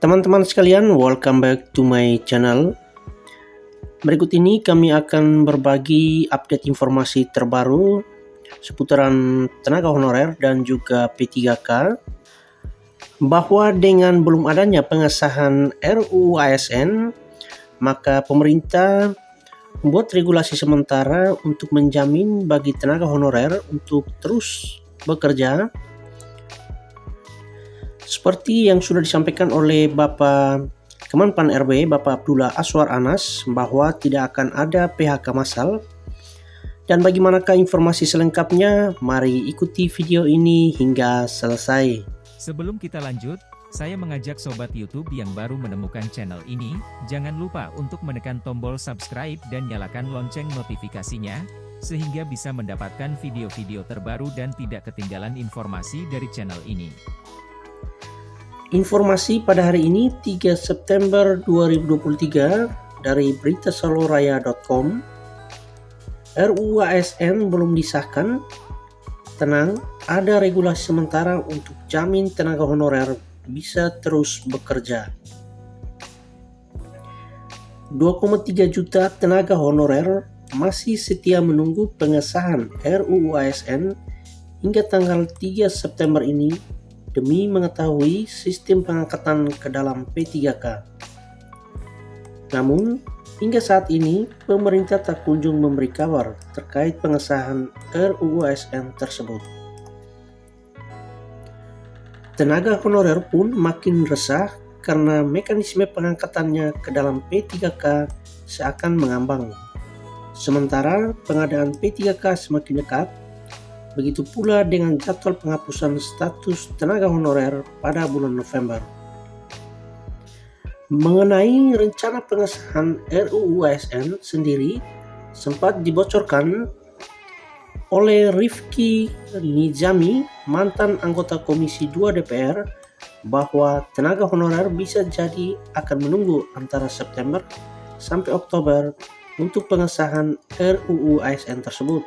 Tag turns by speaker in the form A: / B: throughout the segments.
A: Teman-teman sekalian, welcome back to my channel. Berikut ini kami akan berbagi update informasi terbaru seputaran tenaga honorer dan juga P3K, bahwa dengan belum adanya pengesahan RUU ASN, maka pemerintah membuat regulasi sementara untuk menjamin bagi tenaga honorer untuk terus bekerja seperti yang sudah disampaikan oleh Bapak Kemenpan RB, Bapak Abdullah Aswar Anas, bahwa tidak akan ada PHK massal. Dan bagaimanakah informasi selengkapnya? Mari ikuti video ini hingga selesai.
B: Sebelum kita lanjut, saya mengajak sobat YouTube yang baru menemukan channel ini, jangan lupa untuk menekan tombol subscribe dan nyalakan lonceng notifikasinya, sehingga bisa mendapatkan video-video terbaru dan tidak ketinggalan informasi dari channel ini.
A: Informasi pada hari ini 3 September 2023 dari beritasaloraya.com. RUU ASN belum disahkan. Tenang, ada regulasi sementara untuk jamin tenaga honorer bisa terus bekerja. 2,3 juta tenaga honorer masih setia menunggu pengesahan RUU ASN hingga tanggal 3 September ini demi mengetahui sistem pengangkatan ke dalam P3K. Namun, hingga saat ini, pemerintah tak kunjung memberi kabar terkait pengesahan RUU ASN tersebut. Tenaga honorer pun makin resah karena mekanisme pengangkatannya ke dalam P3K seakan mengambang. Sementara pengadaan P3K semakin dekat, begitu pula dengan jadwal penghapusan status tenaga honorer pada bulan November. Mengenai rencana pengesahan RUU ASN sendiri sempat dibocorkan oleh Rifki Nizami, mantan anggota Komisi 2 DPR, bahwa tenaga honorer bisa jadi akan menunggu antara September sampai Oktober untuk pengesahan RUU ASN tersebut.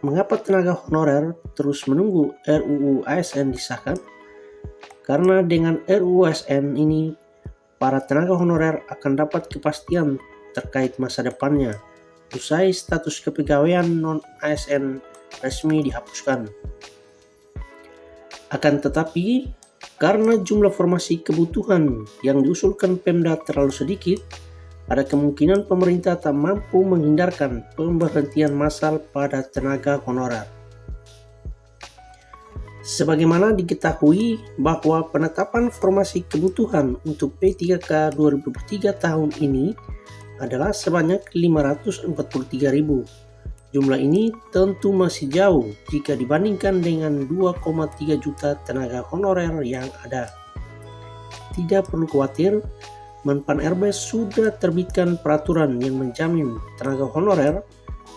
A: Mengapa tenaga honorer terus menunggu RUU ASN disahkan? Karena dengan RUU ASN ini, para tenaga honorer akan dapat kepastian terkait masa depannya usai status kepegawaian non-ASN resmi dihapuskan. Akan tetapi, karena jumlah formasi kebutuhan yang diusulkan Pemda terlalu sedikit, ada kemungkinan pemerintah tak mampu menghindarkan pemberhentian massal pada tenaga honorer. Sebagaimana diketahui bahwa penetapan formasi kebutuhan untuk P3K 2023 tahun ini adalah sebanyak 543.000. Jumlah ini tentu masih jauh jika dibandingkan dengan 2,3 juta tenaga honorer yang ada. Tidak perlu khawatir, Menpan RB sudah terbitkan peraturan yang menjamin tenaga honorer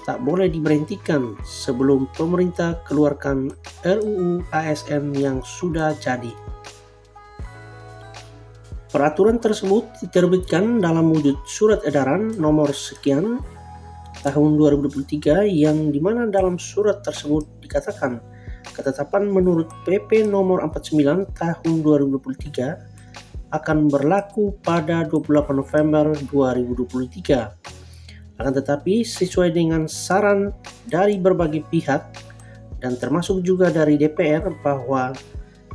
A: tak boleh diberhentikan sebelum pemerintah keluarkan RUU ASN yang sudah jadi. Peraturan tersebut diterbitkan dalam wujud surat edaran nomor sekian tahun 2023 yang dimana dalam surat tersebut dikatakan ketetapan menurut PP nomor 49 tahun 2023 akan berlaku pada 28 November 2023. Akan tetapi sesuai dengan saran dari berbagai pihak dan termasuk juga dari DPR bahwa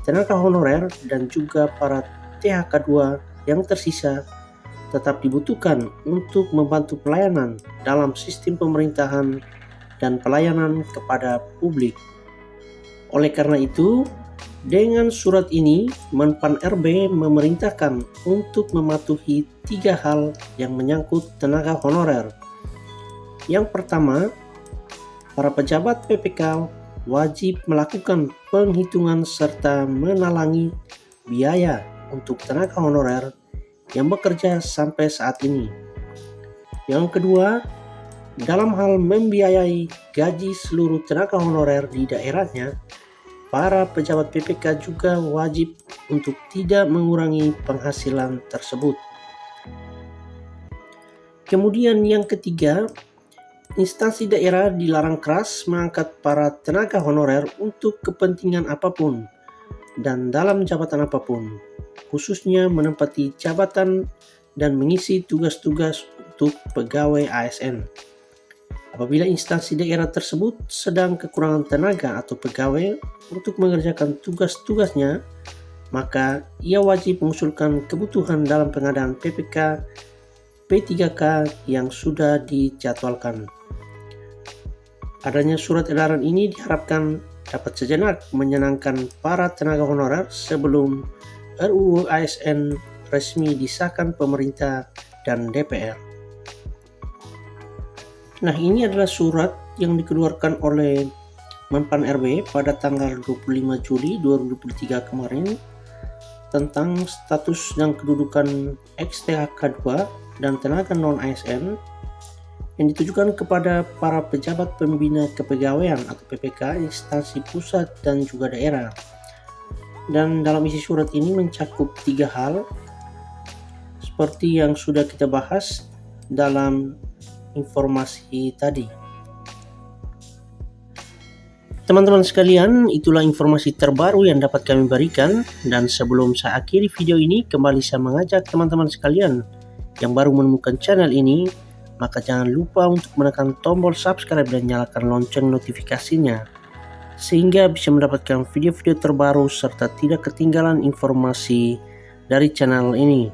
A: tenaga honorer dan juga para THK2 yang tersisa tetap dibutuhkan untuk membantu pelayanan dalam sistem pemerintahan dan pelayanan kepada publik. Oleh karena itu, dengan surat ini, Menpan RB memerintahkan untuk mematuhi 3 hal yang menyangkut tenaga honorer. Yang pertama, para pejabat PPK wajib melakukan penghitungan serta menalangi biaya untuk tenaga honorer yang bekerja sampai saat ini. Yang kedua, dalam hal membiayai gaji seluruh tenaga honorer di daerahnya, para pejabat PPK juga wajib untuk tidak mengurangi penghasilan tersebut. Kemudian yang ketiga, instansi daerah dilarang keras mengangkat para tenaga honorer untuk kepentingan apapun dan dalam jabatan apapun. khususnya menempati jabatan dan mengisi tugas-tugas untuk pegawai ASN. Apabila instansi daerah tersebut sedang kekurangan tenaga atau pegawai untuk mengerjakan tugas-tugasnya, maka ia wajib mengusulkan kebutuhan dalam pengadaan PPK P3K yang sudah dijadwalkan. Adanya surat edaran ini diharapkan dapat sejenak menyenangkan para tenaga honorer sebelum RUU ASN resmi disahkan pemerintah dan DPR. Nah, ini adalah surat yang dikeluarkan oleh Menpan RB pada tanggal 25 Juli 2023 kemarin tentang status dan kedudukan ex-THK 2 dan tenaga non-ASN yang ditujukan kepada para pejabat pembina kepegawaian atau PPK instansi pusat dan juga daerah. Dan dalam isi surat ini mencakup 3 hal seperti yang sudah kita bahas dalam informasi tadi. Teman-teman sekalian, itulah informasi terbaru yang dapat kami berikan, dan sebelum saya akhiri video ini, kembali saya mengajak teman-teman sekalian yang baru menemukan channel ini, maka jangan lupa untuk menekan tombol subscribe dan nyalakan lonceng notifikasinya sehingga bisa mendapatkan video-video terbaru serta tidak ketinggalan informasi dari channel ini.